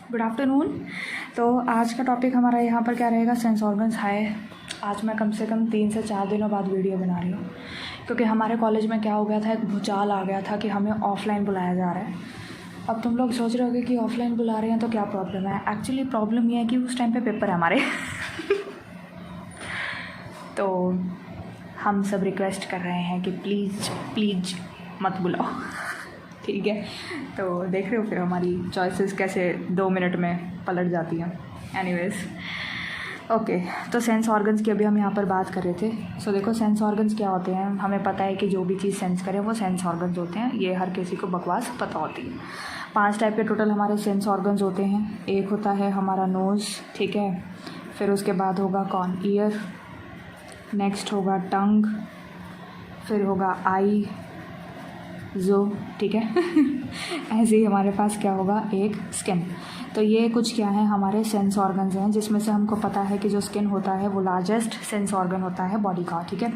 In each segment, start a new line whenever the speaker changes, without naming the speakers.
Good afternoon. तो आज का टॉपिक हमारा यहाँ पर क्या रहेगा, सेंस ऑर्गन्स। हाय, आज मैं कम से कम 3 से 4 दिनों बाद वीडियो बना रही हूँ क्योंकि हमारे कॉलेज में क्या हो गया था, एक भूचाल आ गया था कि हमें ऑफलाइन बुलाया जा रहा है। अब तुम लोग सोच रहे होगे कि ऑफलाइन बुला रहे हैं तो क्या प्रॉब्लम है। एक्चुअली प्रॉब्लम ये है कि उस टाइम पे पेपर है हमारे तो हम सब रिक्वेस्ट कर रहे हैं कि प्लीज़ मत बुलाओ ठीक है। तो देख रहे हो फिर हमारी चॉइसेस कैसे 2 मिनट में पलट जाती हैं। एनीवेज, ओके, तो सेंस ऑर्गन्स की अभी हम यहाँ पर बात कर रहे थे। सो देखो, सेंस ऑर्गन्स क्या होते हैं, हमें पता है कि जो भी चीज़ सेंस करें वो सेंस ऑर्गन्स होते हैं। ये हर किसी को बकवास पता होती है। 5 टाइप के टोटल हमारे सेंस ऑर्गन्स होते हैं। एक होता है हमारा नोज़, ठीक है। फिर उसके बाद होगा कौन, ईयर। नेक्स्ट होगा टंग। फिर होगा आई, जो, ठीक है ऐसे ही हमारे पास क्या होगा, एक स्किन। तो ये कुछ क्या है, हमारे सेंस ऑर्गन्स हैं, जिसमें से हमको पता है कि जो स्किन होता है वो लार्जेस्ट सेंस ऑर्गन होता है बॉडी का, ठीक है।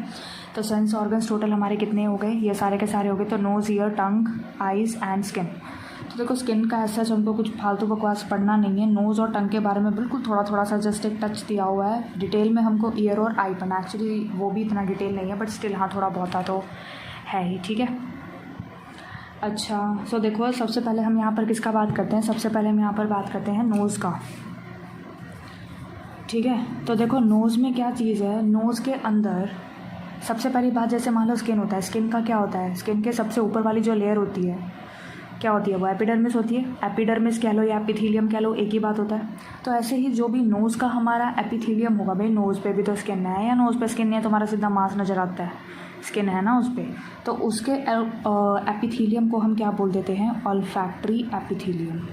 तो सेंस ऑर्गन्स टोटल हमारे कितने हो गए, ये सारे के सारे हो गए। तो nose, ear, tongue, eyes and skin. तो देखो, स्किन का ऐसा हमको कुछ फालतू बकवास पढ़ना नहीं है। नोज़ और टंग के बारे में बिल्कुल थोड़ा सा जस्ट एक टच दिया हुआ है। डिटेल में हमको ईयर और आई पढ़ना, एक्चुअली वो भी इतना डिटेल नहीं है, बट स्टिल हाँ थोड़ा बहुत तो है ही, ठीक है। अच्छा, सो देखो, सबसे पहले हम यहाँ पर किसका बात करते हैं, सबसे पहले हम यहाँ पर बात करते हैं नोज़ का, ठीक है। तो देखो, नोज़ में क्या चीज़ है, नोज़ के अंदर सबसे पहली बात, जैसे मान लो स्किन होता है, स्किन का क्या होता है, स्किन के सबसे ऊपर वाली जो लेयर होती है क्या होती है, वो एपिडर्मिस होती है। एपिडर्मिस कह लो या एपिथेलियम कह लो, एक ही बात होता है। तो ऐसे ही जो भी नोज़ का हमारा एपिथेलियम होगा, भाई नोज़ पे भी तो स्किन है, या नोज़ पे स्किन नहीं है, तुम्हारा सीधा मांस नज़र आता है, स्किन है ना उस पर। तो उसके एपिथेलियम को हम क्या बोल देते हैं, ऑल्फैक्टरी एपिथेलियम,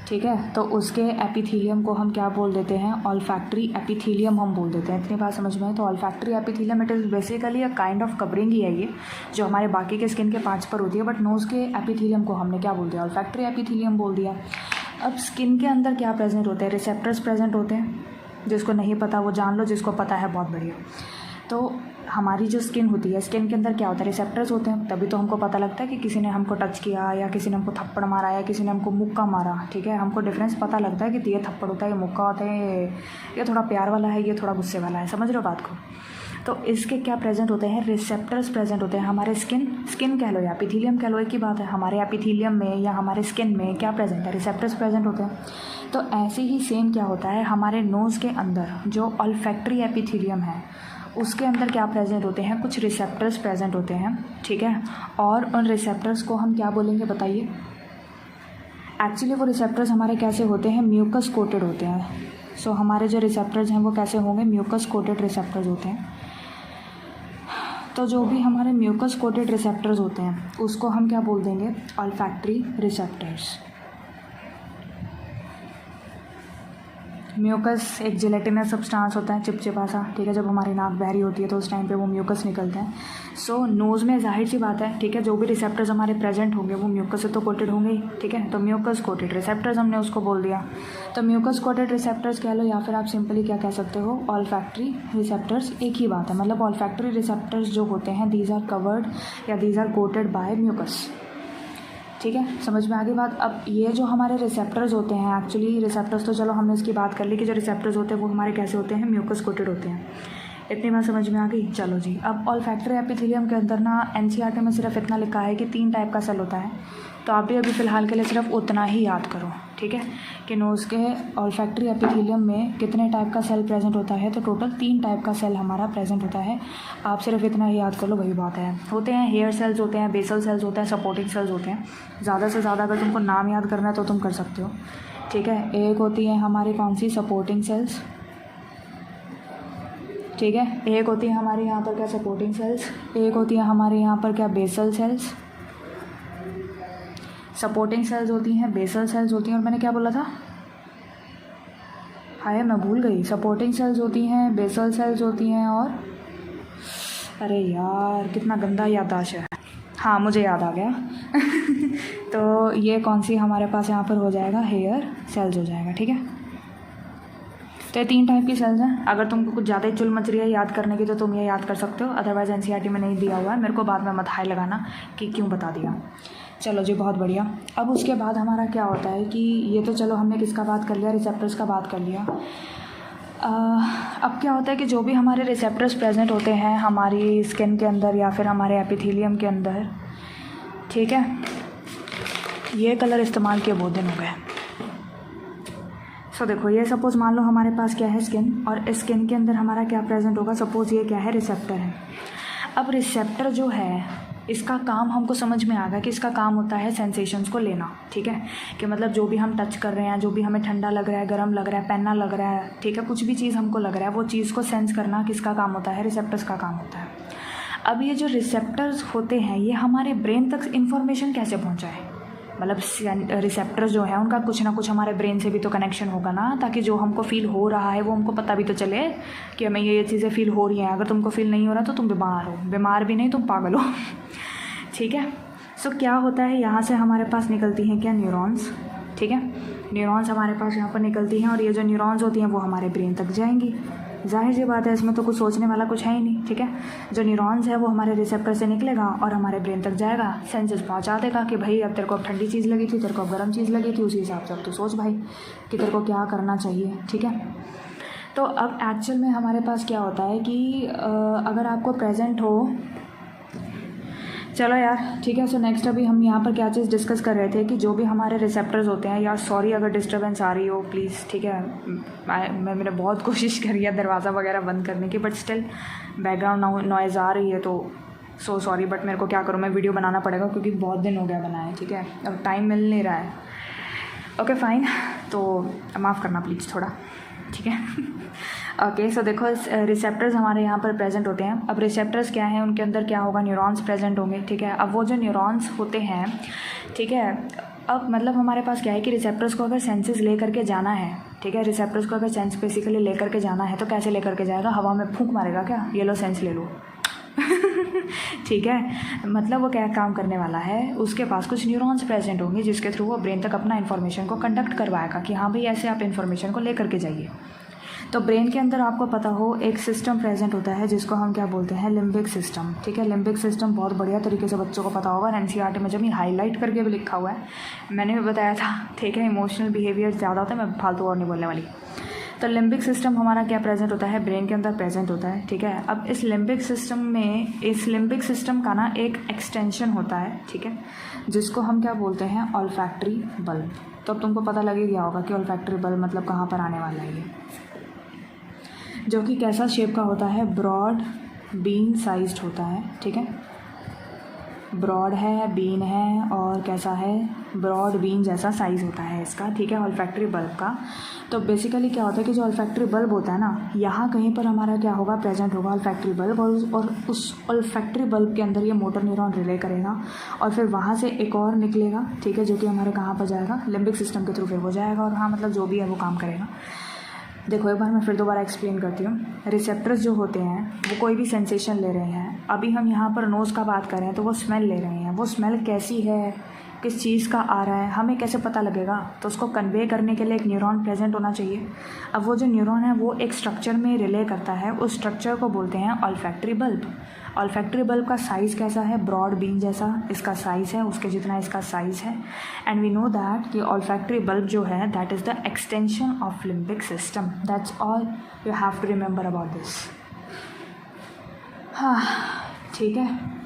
ठीक है। तो उसके एपिथेलियम को हम क्या बोल देते हैं, ऑल्फैक्टरी एपिथेलियम हम बोल देते हैं। इतनी बात समझ में है। तो olfactory epithelium it is basically a kind of covering ही है ये, जो हमारे बाकी के स्किन के पार्ट्स पर होती है। बट नोज़ के एपिथेलियम को हमने क्या बोल दिया, ऑल्फैक्टरी एपिथेलियम बोल दिया। अब स्किन के अंदर क्या प्रेजेंट होते हैं, रिसेप्टर्स प्रेजेंट होते हैं। जिसको नहीं पता वो जान लो, जिसको पता है बहुत बढ़िया। तो हमारी जो स्किन होती है, स्किन के अंदर क्या होता है, रिसेप्टर्स होते हैं। तभी तो हमको पता लगता है कि किसी ने हमको टच किया, या किसी ने हमको थप्पड़ मारा, या किसी ने हमको मुक्का मारा, ठीक है। हमको डिफरेंस पता लगता है कि ये थप्पड़ होता है, ये मुक्का होता है, ये थोड़ा प्यार वाला है, ये थोड़ा गुस्से वाला है। समझ रहे हो बात को। तो इसके क्या प्रेजेंट होते हैं, रिसेप्टर्स प्रेजेंट होते हैं। हमारे स्किन कह लो या एपिथेलियम कह लो, एक ही बात है। हमारे एपिथेलियम में या हमारे स्किन में क्या प्रेजेंट है, रिसेप्टर्स प्रेजेंट होते हैं। तो ऐसे ही सेम क्या होता है, हमारे नोज़ के अंदर जो ऑल्फैक्टरी एपिथेलियम है उसके अंदर क्या प्रेजेंट होते हैं, कुछ रिसेप्टर्स प्रेजेंट होते हैं, ठीक है। और उन रिसेप्टर्स को हम क्या बोलेंगे बताइए। एक्चुअली वो रिसेप्टर्स हमारे कैसे होते हैं, म्यूकस कोटेड होते हैं। सो हमारे जो रिसेप्टर्स हैं वो कैसे होंगे, म्यूकस कोटेड रिसेप्टर्स होते हैं। तो जो भी हमारे म्यूकस कोटेड रिसेप्टर्स होते हैं उसको हम क्या बोल देंगे, ऑल्फैक्टरी रिसेप्टर्स। म्यूकस एक जेलेटिनस सब्सटेंस होता है, चिपचिपा सा, ठीक है। जब हमारी नाक बहरी होती है तो उस टाइम पे वो म्यूकस निकलता है। सो नोज़ में जाहिर सी बात है, ठीक है, जो भी रिसेप्टर्स हमारे प्रेजेंट होंगे वो म्यूकस से तो कोटेड होंगे ही, ठीक है। तो म्यूकस कोटेड रिसेप्टर्स हमने उसको बोल दिया। तो म्यूकस कोटेड रिसेप्टर्स कह लो, या फिर आप सिंपली क्या कह सकते हो, ऑल्फैक्टरी रिसेप्टर्स, एक ही बात है। मतलब ऑल्फैक्टरी रिसेप्टर्स जो होते हैं, दीज आर कवर्ड या these are coated by mucus, ठीक है। समझ में आ गई बात। अब ये जो हमारे रिसेप्टर्स होते हैं, एक्चुअली रिसेप्टर्स तो चलो हमने इसकी बात कर ली कि जो रिसेप्टर्स होते हैं वो हमारे कैसे होते हैं, म्यूकस कोटेड होते हैं। इतनी बात समझ में आ गई। चलो जी, अब ऑल्फैक्टरी एपिथेलियम के अंदर ना एनसीईआरटी में सिर्फ इतना लिखा है कि 3 टाइप का सेल होता है। तो आप भी अभी फ़िलहाल के लिए सिर्फ उतना ही याद करो, ठीक है, कि नोज़ के ऑल्फैक्टरी एपिथेलियम में कितने टाइप का सेल प्रेजेंट होता है। तो टोटल 3 टाइप का सेल हमारा प्रेजेंट होता है। आप सिर्फ इतना ही याद कर लो, वही बात है। होते हैं हेयर सेल्स होते हैं, बेसल सेल्स होते हैं, सपोर्टिंग सेल्स होते हैं। ज़्यादा से ज़्यादा अगर तुमको नाम याद करना है तो तुम कर सकते हो, ठीक है। एक होती है हमारी कौन सी, सपोर्टिंग सेल्स, ठीक है। एक होती है हमारे यहाँ पर क्या, सपोर्टिंग सेल्स। एक होती है हमारे यहाँ पर क्या, बेसल सेल्स। सपोर्टिंग सेल्स होती हैं, बेसल सेल्स होती हैं, और मैंने क्या बोला था, हाय मैं भूल गई। सपोर्टिंग सेल्स होती हैं, बेसल सेल्स होती हैं, और अरे यार कितना गंदा याददाश्त है। हाँ मुझे याद आ गया तो ये कौन सी हमारे पास यहाँ पर हो जाएगा, हेयर सेल्स हो जाएगा, ठीक है। तो ये 3 टाइप की सेल्स हैं। अगर तुमको कुछ ज़्यादा ही चुल मच रही है याद करने की तो तुम ये याद कर सकते हो, अदरवाइज एनसीईआरटी में नहीं दिया हुआ है। मेरे को बाद में मत हाई लगाना कि क्यों बता दिया। चलो जी, बहुत बढ़िया। अब उसके बाद हमारा क्या होता है कि ये तो चलो हमने किसका बात कर लिया, रिसेप्टर्स का बात कर लिया। अब क्या होता है कि जो भी हमारे रिसेप्टर्स प्रेजेंट होते हैं हमारी स्किन के अंदर या फिर हमारे एपिथेलियम के अंदर, ठीक है, ये कलर इस्तेमाल किए बहुत दिन हो गए। सो देखो, ये सपोज़ मान लो हमारे पास क्या है, स्किन, और स्किन के अंदर हमारा क्या प्रेजेंट होगा, सपोज़ ये क्या है, रिसेप्टर है। अब रिसेप्टर जो है इसका काम हमको समझ में आ गया कि इसका काम होता है सेंसेशंस को लेना, ठीक है, कि मतलब जो भी हम टच कर रहे हैं, जो भी हमें ठंडा लग रहा है, गर्म लग रहा है, पैना लग रहा है, ठीक है, कुछ भी चीज़ हमको लग रहा है, वो चीज़ को सेंस करना किसका काम होता है, रिसेप्टर्स का काम होता है। अब ये जो रिसेप्टर्स होते हैं ये हमारे ब्रेन तक इन्फॉर्मेशन कैसे पहुँचाए, मतलब रिसेप्टर्स जो है उनका कुछ ना कुछ हमारे ब्रेन से भी तो कनेक्शन होगा ना, ताकि जो हमको फील हो रहा है वो हमको पता भी तो चले कि हमें ये चीज़ें फील हो रही हैं। अगर तुमको फील नहीं हो रहा तो तुम बीमार हो, बीमार भी नहीं, तुम पागल हो। ठीक है। सो क्या होता है, यहाँ से हमारे पास निकलती हैं क्या, न्यूरॉन्स, ठीक है, न्यूरॉन्स हमारे पास यहाँ पर निकलती हैं और ये जो न्यूरॉन्स होती हैं वो हमारे ब्रेन तक जाएंगी। जाहिर सी बात है, इसमें तो कुछ सोचने वाला कुछ है ही नहीं, ठीक है। जो न्यूरॉन्स है वो हमारे रिसेप्टर से निकलेगा और हमारे ब्रेन तक जाएगा, सेंसेस पहुंचा देगा कि भाई अब तेरे को अब ठंडी चीज़ लगी थी, तेरे को अब गर्म चीज़ लगी थी, उसी हिसाब से अब तू सोच भाई कि तेरे को क्या करना चाहिए, ठीक है। तो अब एक्चुअल में हमारे पास क्या होता है कि अगर आपको प्रेजेंट हो, चलो यार ठीक है। सो नेक्स्ट अभी हम यहाँ पर क्या चीज़ डिस्कस कर रहे थे कि जो भी हमारे रिसेप्टर्स होते हैं, यार सॉरी अगर डिस्टर्बेंस आ रही हो प्लीज़, ठीक है, मैंने बहुत कोशिश करी है दरवाज़ा वगैरह बंद करने की, बट स्टिल बैकग्राउंड नॉइज़ आ रही है, तो सो सॉरी, बट मेरे को क्या करूँ, मैं वीडियो बनाना पड़ेगा क्योंकि बहुत दिन हो गया बनाए, ठीक है, अब टाइम मिल नहीं रहा है। ओके फाइन, तो माफ़ करना प्लीज़ थोड़ा, ठीक है। ओके, सो देखो रिसेप्टर्स हमारे यहाँ पर प्रेजेंट होते हैं। अब रिसेप्टर्स क्या हैं, उनके अंदर क्या होगा, न्यूरॉन्स प्रेजेंट होंगे, ठीक है। अब वो जो न्यूरॉन्स होते हैं, ठीक है, अब मतलब हमारे पास क्या है कि रिसेप्टर्स को अगर सेंसेस ले करके जाना है, ठीक है, रिसेप्टर्स को अगर सेंस बेसिकली ले करके जाना है तो कैसे ले करके जाएगा, हवा में फूंक मारेगा क्या, ये लो सेंस ले लो। ठीक है, मतलब वो क्या काम करने वाला है, उसके पास कुछ न्यूरॉन्स प्रेजेंट होंगे जिसके थ्रू वो ब्रेन तक अपना इन्फॉर्मेशन को कंडक्ट करवाएगा कि हाँ भाई ऐसे आप इन्फॉर्मेशन को ले करके जाइए। तो ब्रेन के अंदर आपको पता हो एक सिस्टम प्रेजेंट होता है जिसको हम क्या बोलते हैं, लिम्बिक सिस्टम, ठीक है। लिम्बिक सिस्टम बहुत बढ़िया तरीके से बच्चों को पता होगा, एनसीईआरटी में जब ये हाईलाइट करके भी लिखा हुआ है, मैंने भी बताया था, ठीक है। इमोशनल बिहेवियर ज़्यादा होता है, मैं फालतू और नहीं बोलने वाली। तो लिम्बिक सिस्टम हमारा क्या प्रेजेंट होता है, ब्रेन के अंदर प्रेजेंट होता है, ठीक है। अब इस लिम्बिक सिस्टम में, इस लिम्बिक सिस्टम का ना एक एक्सटेंशन होता है, ठीक है, जिसको हम क्या बोलते हैं, ऑल्फैक्टरी बल्ब। तो अब तुमको पता लग ही गया होगा कि ऑल्फैक्टरी बल्ब मतलब कहाँ पर आने वाला है, ये जो कि कैसा शेप का होता है, ब्रॉड बीन साइज्ड होता है, ठीक है। ब्रॉड है, बीन है, और कैसा है, ब्रॉड बीन जैसा साइज़ होता है इसका, ठीक है, ऑल्फैक्टरी बल्ब का। तो बेसिकली क्या होता है कि जो ऑल्फैक्टरी बल्ब होता है ना, यहाँ कहीं पर हमारा क्या होगा, प्रेजेंट होगा ऑल्फैक्टरी बल्ब, और उस ऑल्फैक्टरी बल्ब के अंदर ये मोटर न्यूरॉन रिले करेगा और फिर वहाँ से एक और निकलेगा, ठीक है, जो कि हमारे कहाँ पर जाएगा, लिम्बिक सिस्टम के थ्रू फिर वो जाएगा, और हाँ मतलब जो भी है वो काम करेगा। देखो एक बार मैं फिर दोबारा एक्सप्लेन करती हूँ। रिसेप्टर्स जो होते हैं वो कोई भी सेंसेशन ले रहे हैं, अभी हम यहाँ पर नोज़ का बात करें तो वो स्मेल ले रहे हैं, वो स्मेल कैसी है, किस चीज़ का आ रहा है, हमें कैसे पता लगेगा, तो उसको कन्वे करने के लिए एक न्यूरॉन प्रेजेंट होना चाहिए। अब वो जो न्यूरॉन है वो एक स्ट्रक्चर में रिले करता है, उस स्ट्रक्चर को बोलते हैं ऑल्फैक्टरी बल्ब। ऑल्फैक्टरी बल्ब का साइज़ कैसा है, ब्रॉड बीन जैसा इसका साइज़ है, उसके जितना इसका साइज़ है। एंड वी नो दैट कि ऑल्फैक्टरी बल्ब जो है that is the extension of limbic system. That's all you have to remember about this. हाँ ठीक है।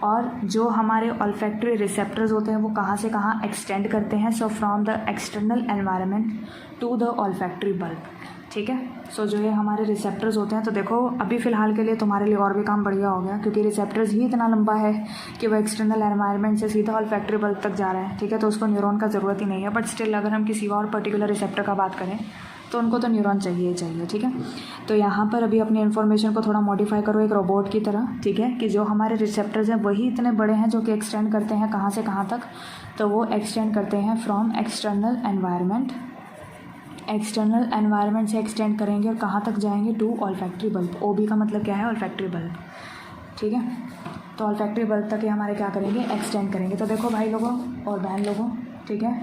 और जो हमारे ऑल्फैक्टरी रिसेप्टर्स होते हैं वो कहाँ से कहाँ एक्सटेंड करते हैं, so from the external environment to the olfactory bulb, ठीक है। सो जो ये हमारे रिसेप्टर्स होते हैं, तो देखो अभी फ़िलहाल के लिए तुम्हारे लिए और भी काम बढ़िया हो गया क्योंकि रिसेप्टर्स ही इतना लंबा है कि वो एक्सटर्नल एनवायरनमेंट से सीधा ऑल्फैक्टरी बल्ब तक जा रहा है, ठीक है, तो उसको न्यूरॉन का ज़रूरत ही नहीं है। बट स्टिल अगर हम किसी और पर्टिकुलर रिसेप्टर का बात करें तो उनको तो न्यूरॉन चाहिए ही चाहिए, ठीक है। तो यहाँ पर अभी अपनी इन्फॉर्मेशन को थोड़ा मॉडिफाई करो एक रोबोट की तरह, ठीक है, कि जो हमारे रिसेप्टर्स हैं वही इतने बड़े हैं जो कि एक्सटेंड करते हैं कहाँ से कहाँ तक, तो वो एक्सटेंड करते हैं from external environment. External environment से एक्सटेंड करेंगे और कहाँ तक जाएंगे, टू ऑल्फैक्टरी बल्ब। ओबी का मतलब क्या है, ऑल्फैक्टरी बल्ब, ठीक है। तो ऑल्फैक्टरी बल्ब तक ये हमारे क्या करेंगे, एक्सटेंड करेंगे। तो देखो भाई लोगों और बहन लोगों, ठीक है,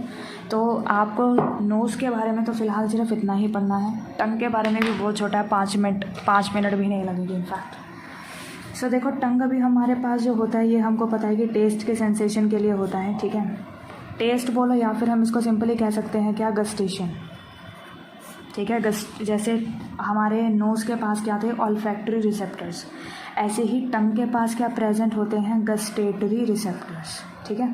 तो आपको नोज़ के बारे में तो फ़िलहाल सिर्फ इतना ही पढ़ना है। टंग के बारे में भी बहुत छोटा है, 5 मिनट भी नहीं लगेंगे इनफैक्ट, सो देखो टंग अभी हमारे पास जो होता है ये हमको पता है कि टेस्ट के सेंसेशन के लिए होता है, ठीक है। टेस्ट बोलो या फिर हम इसको सिंपली कह सकते हैं क्या, गस्टेशन, ठीक है। जैसे हमारे नोज़ के पास क्या थे, ऑल्फैक्टरी रिसेप्टर्स, ऐसे ही टंग के पास क्या प्रेजेंट होते हैं, गस्टेटरी रिसेप्टर्स, ठीक है।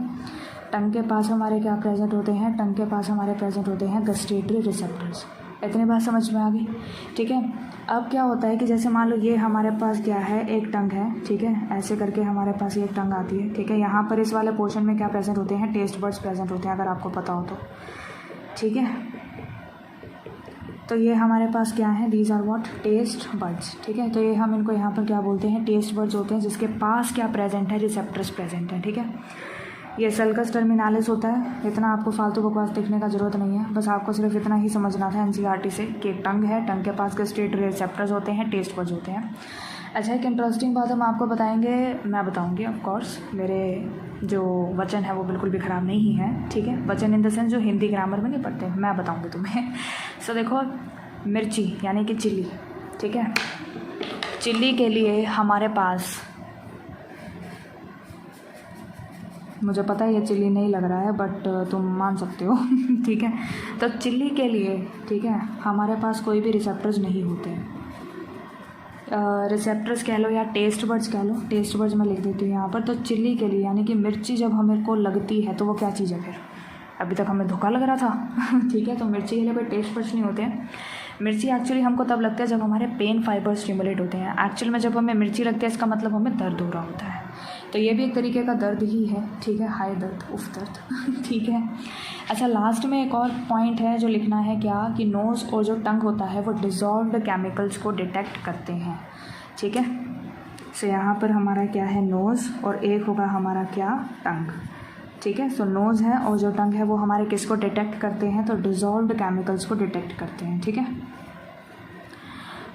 टंग के पास हमारे क्या प्रेजेंट होते हैं, टंग के पास हमारे प्रेजेंट होते हैं गस्टेटरी रिसेप्टर्स। इतनी बात समझ में आ गई, ठीक है। अब क्या होता है कि जैसे मान लो ये हमारे पास क्या है, एक टंग है, ठीक है, ऐसे करके हमारे पास ये एक टंग आती है, ठीक है। यहाँ पर इस वाले पोर्शन में क्या प्रेजेंट होते हैं, टेस्ट बर्ड्स प्रेजेंट होते हैं, अगर आपको पता हो तो, ठीक है। तो ये हमारे पास क्या है, these are what, taste buds, ठीक है। तो ये हम इनको यहाँ पर क्या बोलते हैं, टेस्ट बर्ड्स होते हैं, जिसके पास क्या प्रेजेंट है, रिसेप्टर्स प्रेजेंट है, ठीक है। ये सल्कस टर्मिनालिस होता है। इतना आपको फालतू बकवास देखने का ज़रूरत नहीं है, बस आपको सिर्फ इतना ही समझना था एनसीईआरटी से कि एक टंग है, टंग के पास गस्टेटरी रिसेप्टर्स होते हैं, टेस्ट बर्ड्स होते हैं। अच्छा, एक इंटरेस्टिंग बात हम आपको बताएंगे, मैं बताऊंगी ऑफ कोर्स, मेरे जो वचन है वो बिल्कुल भी ख़राब नहीं है, ठीक है। वचन इन द सेंस जो हिंदी ग्रामर में नहीं पढ़ते, मैं बताऊंगी तुम्हें। सो देखो, मिर्ची यानी कि चिल्ली, ठीक है। चिल्ली के लिए हमारे पास, मुझे पता है ये चिल्ली नहीं लग रहा है बट तुम मान सकते हो ठीक है। तो चिल्ली के लिए, ठीक है, हमारे पास कोई भी रिसेप्टर्स नहीं होते हैं। रिसेप्टर्स कह लो या टेस्ट बर्ड्स कह लो, टेस्ट बर्ड्स मैं लिख देती हूँ यहाँ पर। तो चिल्ली के लिए यानी कि मिर्ची जब हमें को लगती है तो वो क्या चीज़ है फिर, अभी तक हमें धोखा लग रहा था ठीक है। तो मिर्ची के लिए कोई टेस्ट बर्ड्स नहीं होते हैं। मिर्ची एक्चुअली हमको तब लगता है जब हमारे पेन फाइबर स्टिमुलेट होते हैं। एक्चुअल में जब हमें मिर्ची लगती है इसका मतलब हमें दर्द हो रहा होता है, तो ये भी एक तरीके का दर्द ही है, ठीक है, हाई दर्द, उफ दर्द ठीक है। अच्छा, लास्ट में एक और पॉइंट है जो लिखना है क्या, कि नोज़ और जो टंग होता है वो डिज़ोल्व्ड केमिकल्स को डिटेक्ट करते हैं, ठीक है। सो यहाँ पर हमारा क्या है, नोज़, और एक होगा हमारा क्या, टंग, ठीक है। सो नोज़ है और जो टंग है वो हमारे किसको डिटेक्ट करते हैं, तो डिज़ोल्व्ड केमिकल्स को डिटेक्ट करते हैं, ठीक है।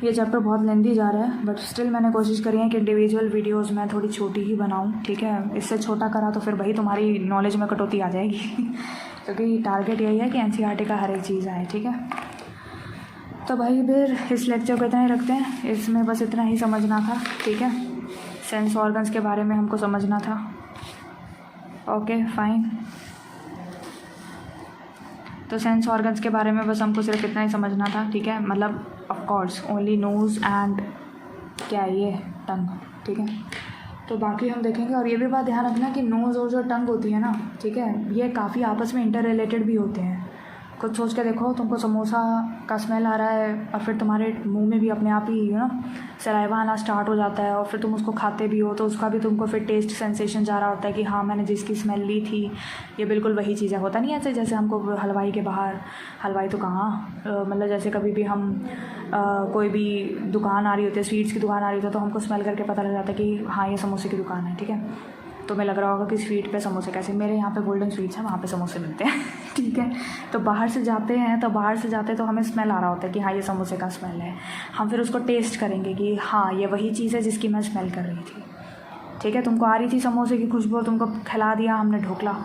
ये चैप्टर बहुत लेंथी जा रहा है बट स्टिल मैंने कोशिश करी है कि इंडिविजुअल वीडियोस मैं थोड़ी छोटी ही बनाऊं, ठीक है। इससे छोटा करा तो फिर वही तुम्हारी नॉलेज में कटौती आ जाएगी क्योंकि टारगेट यही है कि एनसीईआरटी का हर एक चीज़ आए, ठीक है। तो भाई फिर इस लेक्चर को इतना ही रखते हैं, इसमें बस इतना ही समझना था, ठीक है। सेंस ऑर्गन्स के बारे में हमको समझना था, ओके फाइन। तो सेंस ऑर्गन्स के बारे में बस हमको सिर्फ इतना ही समझना था, ठीक है। मतलब of course only nose and क्या है ये, टंग, ठीक है। तो बाकी हम देखेंगे। और ये भी बात ध्यान रखना कि नोज़ और जो टंग होती है ना, ठीक है, ये काफ़ी आपस में इंटर रिलेटेड भी होते हैं। खुद सोच के देखो, तुमको समोसा का स्मेल आ रहा है और फिर तुम्हारे मुंह में भी अपने आप ही सलाइवा आना स्टार्ट हो जाता है और फिर तुम उसको खाते भी हो तो उसका भी तुमको फिर टेस्ट सेंसेशन जा रहा होता है कि हाँ मैंने जिसकी स्मेल ली थी ये बिल्कुल वही चीज़ है। होता नहीं ऐसे जैसे हमको हलवाई के बाहर, हलवाई तो कहाँ, मतलब जैसे कभी भी हम कोई भी दुकान आ रही होती है, स्वीट्स की दुकान आ रही होती है तो हमको स्मेल करके पता लग जाता है कि हाँ ये समोसे की दुकान है, ठीक है। तो मैं लग रहा होगा कि स्वीट पे समोसे कैसे, मेरे यहाँ पे गोल्डन स्वीट्स हैं, वहाँ पे समोसे मिलते हैं ठीक है। तो बाहर से जाते हैं तो हमें स्मेल आ रहा होता है कि हाँ ये समोसे का स्मेल है। हम फिर उसको टेस्ट करेंगे कि हाँ ये वही चीज़ है जिसकी मैं स्मेल कर रही थी, ठीक है। तुमको आ रही थी समोसे की खुशबू, तुमको खिला दिया हमने ढोकला,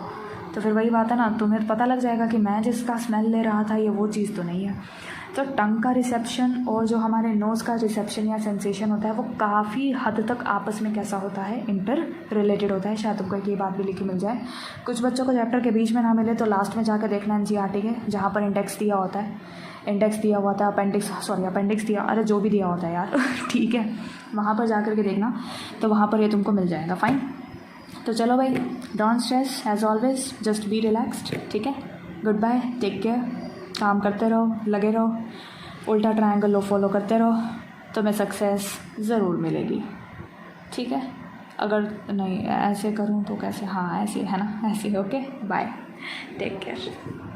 तो फिर वही बात है ना, तुम्हें पता लग जाएगा कि मैं जिसका स्मेल ले रहा था ये वो चीज़ तो नहीं है। तो टंग का रिसेप्शन और जो हमारे नोज़ का रिसेप्शन या सेंसेशन होता है वो काफ़ी हद तक आपस में कैसा होता है, इंटर रिलेटेड होता है। शायद तुमको एक ये बात भी लिखी मिल जाए। कुछ बच्चों को चैप्टर के बीच में ना मिले तो लास्ट में जाकर देखना एनसीईआरटी के, जहाँ पर इंडेक्स दिया होता है, इंडेक्स दिया हुआ था, अपेंडिक्स दिया, अरे जो भी दिया होता है यार ठीक है, वहाँ पर जा कर के देखना, तो वहाँ पर ये तुमको मिल जाएगा। फाइन, तो चलो भाई, don't stress, as always just be relaxed, ठीक है। गुड बाय, टेक केयर, काम करते रहो, लगे रहो, उल्टा ट्रायंगल लो फॉलो करते रहो, तुम्हें सक्सेस ज़रूर मिलेगी, ठीक है। अगर नहीं ऐसे करूँ तो कैसे, हाँ ऐसे है ना, ऐसे। Okay bye, take care.